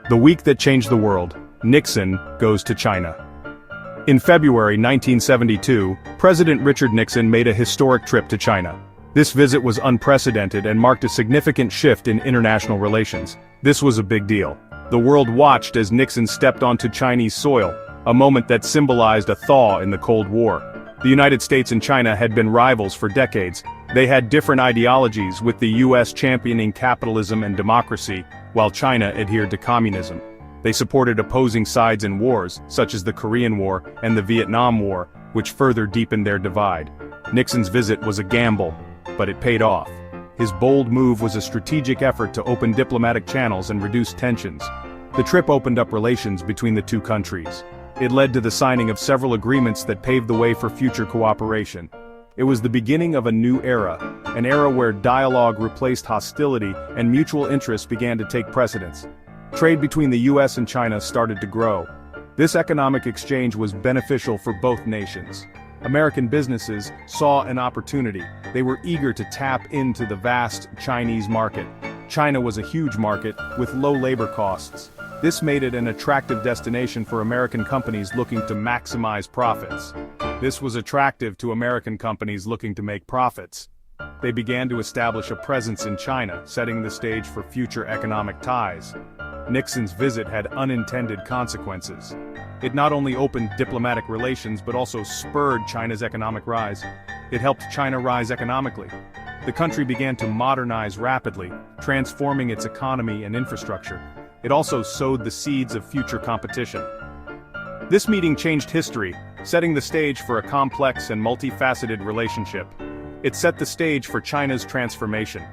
The week that changed the world, Nixon goes to China. In February 1972, President Richard Nixon made a historic trip to China. This visit was unprecedented and marked a significant shift in international relations. This was a big deal. The world watched as Nixon stepped onto Chinese soil, a moment that symbolized a thaw in the Cold War. The United States and China had been rivals for decades. They had different ideologies, with the US championing capitalism and democracy, while China adhered to communism. They supported opposing sides in wars, such as the Korean War and the Vietnam War, which further deepened their divide. Nixon's visit was a gamble, but it paid off. His bold move was a strategic effort to open diplomatic channels and reduce tensions. The trip opened up relations between the two countries. It led to the signing of several agreements that paved the way for future cooperation. It was the beginning of a new era, an era where dialogue replaced hostility and mutual interests began to take precedence. Trade between the US and China started to grow. This economic exchange was beneficial for both nations. American businesses saw an opportunity. They were eager to tap into the vast Chinese market. China was a huge market with low labor costs. This made it an attractive destination for American companies looking to maximize profits. This was attractive to American companies looking to make profits. They began to establish a presence in China, setting the stage for future economic ties. Nixon's visit had unintended consequences. It not only opened diplomatic relations but also spurred China's economic rise. It helped China rise economically. The country began to modernize rapidly, transforming its economy and infrastructure. It also sowed the seeds of future competition. This meeting changed history, setting the stage for a complex and multifaceted relationship. It set the stage for China's transformation.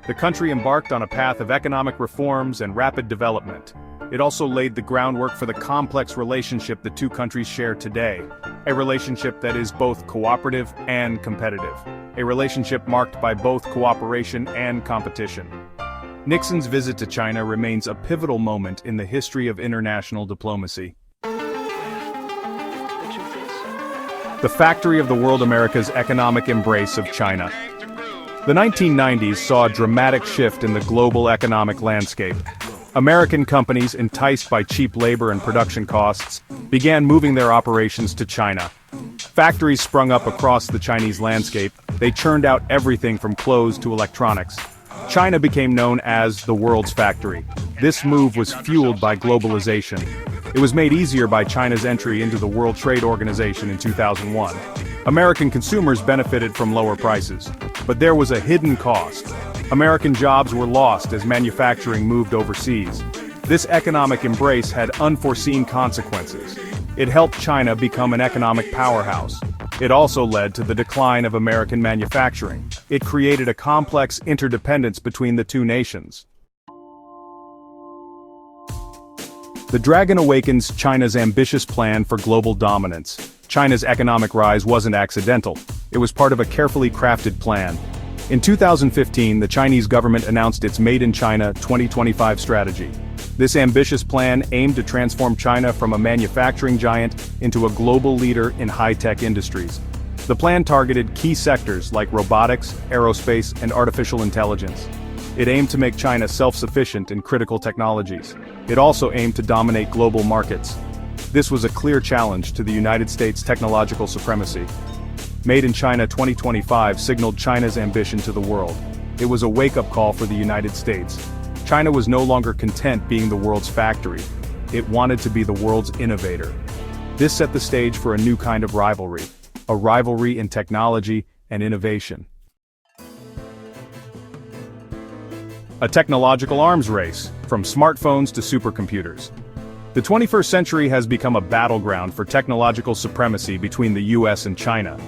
The country embarked on a path of economic reforms and rapid development. It also laid the groundwork for the complex relationship the two countries share today, a relationship that is both cooperative and competitive, a relationship marked by both cooperation and competition. Nixon's visit to China remains a pivotal moment in the history of international diplomacy. The factory of the world, America's economic embrace of China. The 1990s saw a dramatic shift in the global economic landscape. American companies, enticed by cheap labor and production costs, began moving their operations to China. Factories sprung up across the Chinese landscape. They churned out everything from clothes to electronics. China became known as the world's factory. This move was fueled by globalization. It was made easier by China's entry into the World Trade Organization in 2001. American consumers benefited from lower prices. But there was a hidden cost. American jobs were lost as manufacturing moved overseas. This economic embrace had unforeseen consequences. It helped China become an economic powerhouse. It also led to the decline of American manufacturing. It created a complex interdependence between the two nations. The Dragon awakens China's ambitious plan for global dominance. China's economic rise wasn't accidental. It was part of a carefully crafted plan. In 2015, the Chinese government announced its Made in China 2025 strategy. This ambitious plan aimed to transform China from a manufacturing giant into a global leader in high-tech industries. The plan targeted key sectors like robotics, aerospace, and artificial intelligence. It aimed to make China self-sufficient in critical technologies. It also aimed to dominate global markets. This was a clear challenge to the United States' technological supremacy. Made in China 2025 signaled China's ambition to the world. It was a wake-up call for the United States. China was no longer content being the world's factory. It wanted to be the world's innovator. This set the stage for a new kind of rivalry, a rivalry in technology and innovation. A technological arms race, from smartphones to supercomputers. The 21st century has become a battleground for technological supremacy between the US and China.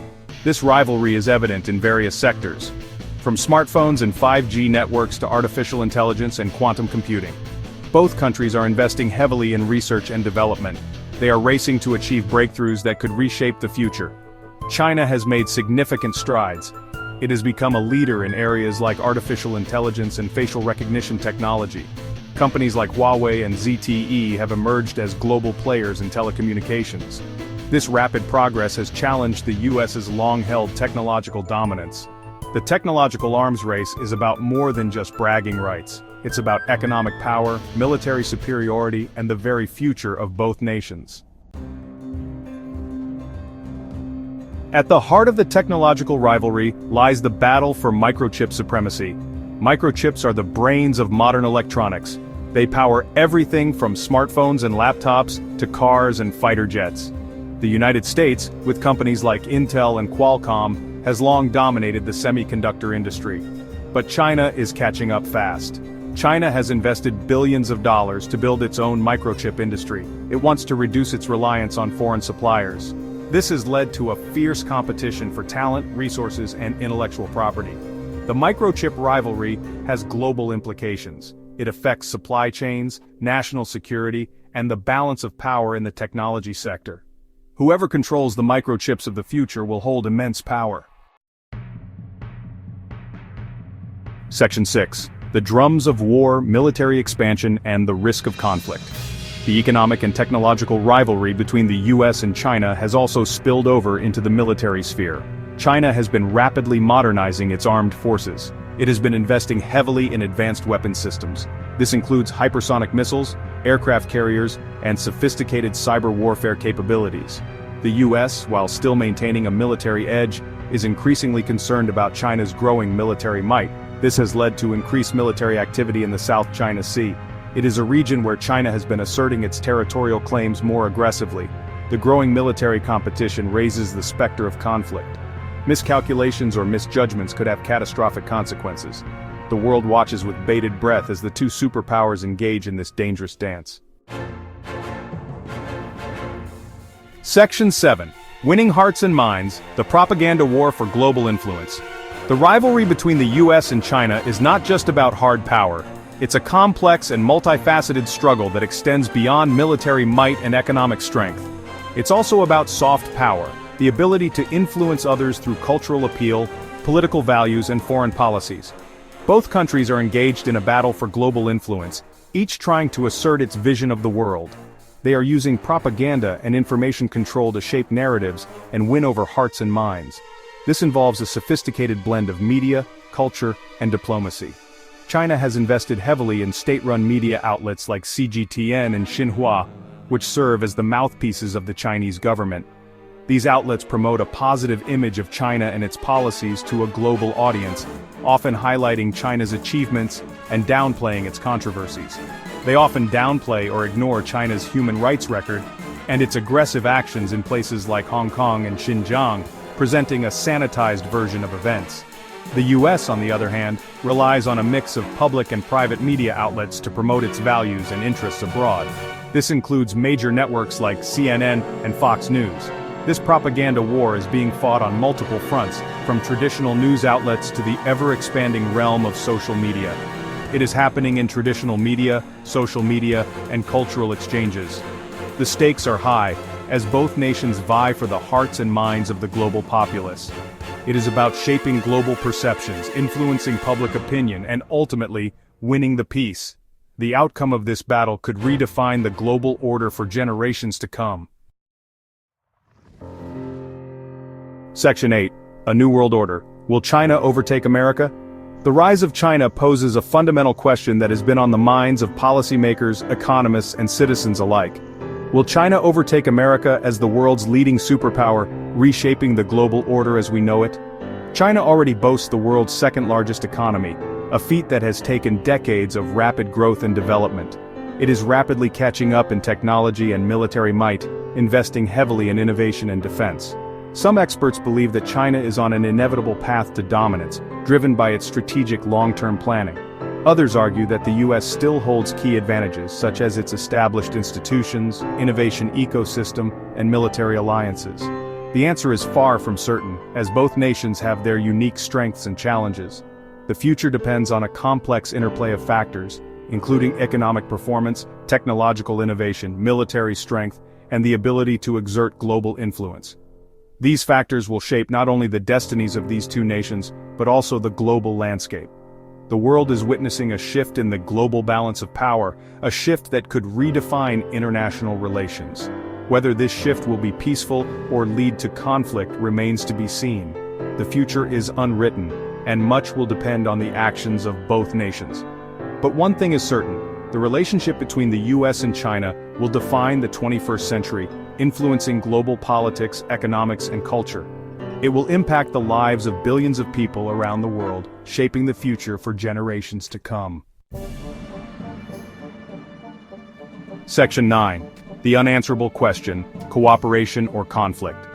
This rivalry is evident in various sectors, from smartphones and 5G networks to artificial intelligence and quantum computing. Both countries are investing heavily in research and development. They are racing to achieve breakthroughs that could reshape the future. China has made significant strides. It has become a leader in areas like artificial intelligence and facial recognition technology. Companies like Huawei and ZTE have emerged as global players in telecommunications. This rapid progress has challenged the US's long-held technological dominance. The technological arms race is about more than just bragging rights. It's about economic power, military superiority, and the very future of both nations. At the heart of the technological rivalry lies the battle for microchip supremacy. Microchips are the brains of modern electronics. They power everything from smartphones and laptops to cars and fighter jets. The United States, with companies like Intel and Qualcomm, has long dominated the semiconductor industry. But China is catching up fast. China has invested billions of dollars to build its own microchip industry. It wants to reduce its reliance on foreign suppliers. This has led to a fierce competition for talent, resources, and intellectual property. The microchip rivalry has global implications. It affects supply chains, national security, and the balance of power in the technology sector. Whoever controls the microchips of the future will hold immense power. Section 6. The drums of war, military expansion, and the risk of conflict. The economic and technological rivalry between the US and China has also spilled over into the military sphere. China has been rapidly modernizing its armed forces. It has been investing heavily in advanced weapons systems. This includes hypersonic missiles, aircraft carriers, and sophisticated cyber warfare capabilities. The US, while still maintaining a military edge, is increasingly concerned about China's growing military might. This has led to increased military activity in the South China Sea. It is a region where China has been asserting its territorial claims more aggressively. The growing military competition raises the specter of conflict. Miscalculations or misjudgments could have catastrophic consequences. The world watches with bated breath as the two superpowers engage in this dangerous dance. Section 7. Winning hearts and minds, the propaganda war for global influence. The rivalry between the US and China is not just about hard power. It's a complex and multifaceted struggle that extends beyond military might and economic strength. It's also about soft power, the ability to influence others through cultural appeal, political values, and foreign policies. Both countries are engaged in a battle for global influence, each trying to assert its vision of the world. They are using propaganda and information control to shape narratives and win over hearts and minds. This involves a sophisticated blend of media, culture, and diplomacy. China has invested heavily in state-run media outlets like CGTN and Xinhua, which serve as the mouthpieces of the Chinese government. These outlets promote a positive image of China and its policies to a global audience, often highlighting China's achievements and downplaying its controversies. They often downplay or ignore China's human rights record and its aggressive actions in places like Hong Kong and Xinjiang, presenting a sanitized version of events. The US, on the other hand, relies on a mix of public and private media outlets to promote its values and interests abroad. This includes major networks like CNN and Fox News. This propaganda war is being fought on multiple fronts, from traditional news outlets to the ever-expanding realm of social media. It is happening in traditional media, social media, and cultural exchanges. The stakes are high, as both nations vie for the hearts and minds of the global populace. It is about shaping global perceptions, influencing public opinion, and ultimately, winning the peace. The outcome of this battle could redefine the global order for generations to come. Section 8. A New World Order. Will China overtake America? The rise of China poses a fundamental question that has been on the minds of policymakers, economists, and citizens alike. Will China overtake America as the world's leading superpower, reshaping the global order as we know it? China already boasts the world's second-largest economy, a feat that has taken decades of rapid growth and development. It is rapidly catching up in technology and military might, investing heavily in innovation and defense. Some experts believe that China is on an inevitable path to dominance, driven by its strategic long-term planning. Others argue that the US still holds key advantages, such as its established institutions, innovation ecosystem, and military alliances. The answer is far from certain, as both nations have their unique strengths and challenges. The future depends on a complex interplay of factors, including economic performance, technological innovation, military strength, and the ability to exert global influence. These factors will shape not only the destinies of these two nations, but also the global landscape. The world is witnessing a shift in the global balance of power, a shift that could redefine international relations. Whether this shift will be peaceful or lead to conflict remains to be seen. The future is unwritten, and much will depend on the actions of both nations. But one thing is certain, the relationship between the US and China will define the 21st century, influencing global politics, economics, and culture. It will impact the lives of billions of people around the world, shaping the future for generations to come. Section 9. The unanswerable question, cooperation or conflict.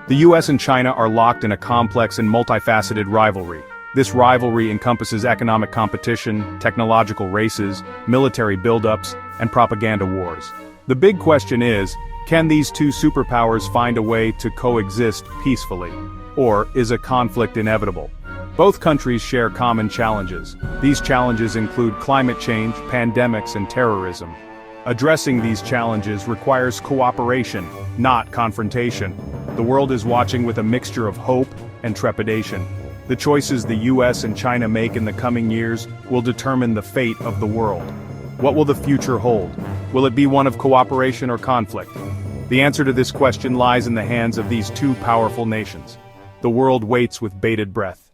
The US and China are locked in a complex and multifaceted rivalry. This rivalry encompasses economic competition, technological races, military buildups, and propaganda wars. The big question is, can these two superpowers find a way to coexist peacefully? Or is a conflict inevitable? Both countries share common challenges. These challenges include climate change, pandemics, and terrorism. Addressing these challenges requires cooperation, not confrontation. The world is watching with a mixture of hope and trepidation. The choices the US and China make in the coming years will determine the fate of the world. What will the future hold? Will it be one of cooperation or conflict? The answer to this question lies in the hands of these two powerful nations. The world waits with bated breath.